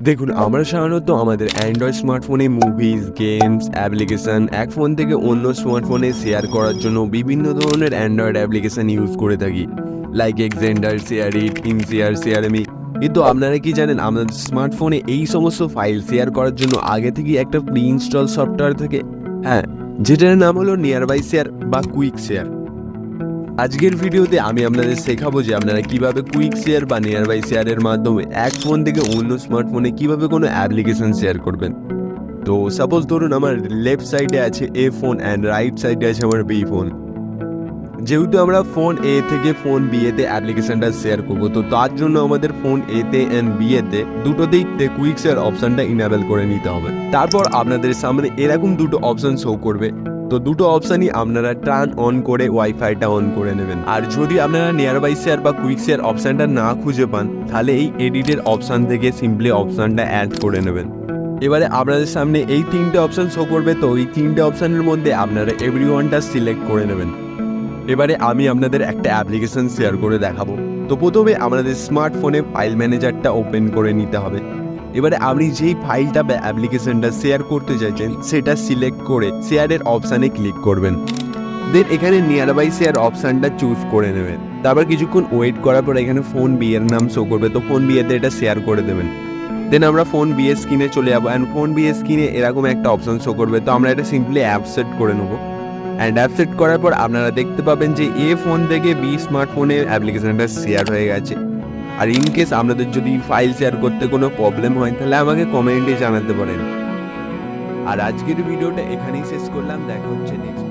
দেখুন, আমরা সাধারণত আমাদের অ্যান্ড্রয়েড স্মার্টফোনে মুভিজ, গেমস, অ্যাপ্লিকেশন এক ফোন থেকে অন্য স্মার্টফোনে শেয়ার করার জন্য বিভিন্ন ধরনের অ্যান্ড্রয়েড অ্যাপ্লিকেশন ইউজ করে থাকি, লাইক এক্সেন্ডার, শেয়ারিট, ইনশেয়ার, শেয়ারমি। কিন্তু আপনারা কি জানেন, আমাদের স্মার্টফোনে এই সমস্ত ফাইল শেয়ার করার জন্য আগে থেকেই একটা প্রি ইনস্টল সফটওয়্যার থাকে। হ্যাঁ, যেটার নাম হলো নিয়ারবাই শেয়ার বা কুইক শেয়ার। আজকের ভিডিওতে আমি আপনাদের শেখাবো যে আপনারা কিভাবে কুইক শেয়ার বা নিয়ারবাই শেয়ারের মাধ্যমে এক ফোন থেকে অন্য স্মার্টফোনে কিভাবে কোনো অ্যাপ্লিকেশন শেয়ার করবেন। তো সাপোজ ধরুন আমার লেফট সাইডে আছে এ ফোন অ্যান্ড রাইট সাইডে আছে আমার বি ফোন। যেহেতু আমরা ফোন এ থেকে ফোন বি এতে অ্যাপ্লিকেশনটা শেয়ার করবো, তো তার জন্য আমাদের ফোন এতে অ্যান্ড বি এতে দুটোতেই কুইক শেয়ার অপশানটা ইনেবল করে নিতে হবে। তারপর আপনাদের সামনে এরকম দুটো অপশান শো করবে। তো দুটো অপশানই আপনারা টার্ন অন করে ওয়াইফাইটা অন করে নেবেন। আর যদি আপনারা নিয়ারবাই শেয়ার বা কুইক শেয়ার অপশানটা না খুঁজে পান, তাহলে এই এডিটের অপশান থেকে সিম্পলি অপশানটা অ্যাড করে নেবেন। এবারে আপনাদের সামনে এই তিনটে অপশান শো করবে। তো এই তিনটে অপশানের মধ্যে আপনারা এভরিওয়ানটা সিলেক্ট করে নেবেন। এবারে আমি আপনাদের একটা অ্যাপ্লিকেশন শেয়ার করে দেখাবো। তো প্রথমে আপনাদের স্মার্টফোনে ফাইল ম্যানেজারটা ওপেন করে নিতে হবে। এবারে আপনি যেই ফাইলটা বা অ্যাপ্লিকেশনটা শেয়ার করতে চাইছেন সেটা সিলেক্ট করে শেয়ারের অপশানে ক্লিক করবেন। দেন এখানে নিয়ারবাই শেয়ার অপশানটা চুজ করে নেবেন। তারপর কিছুক্ষণ ওয়েট করার পর এখানে ফোন বি এর নাম শো করবে। তো ফোন বি এতে এটা শেয়ার করে দেবেন। দেন আমরা ফোন বি এর স্ক্রিনে চলে যাবো অ্যান্ড ফোন বি এর স্ক্রিনে এরকম একটা অপশান শো করবে। তো আমরা এটা সিম্পলি অ্যাপ সেট করে নেবো। অ্যান্ড অ্যাপ সেট করার পর আপনারা দেখতে পাবেন যে এ ফোন থেকে বি স্মার্টফোনে অ্যাপ্লিকেশনটা শেয়ার হয়ে গেছে। আর ইন কেস আপনাদের যদি ফাইল শেয়ার করতে কোনো প্রবলেম হয়, তাহলে আমাকে কমেন্টে জানাতে পারেন। আর আজকের ভিডিওটা এখানেই শেষ করলাম। দেখা হচ্ছে নেক্সট।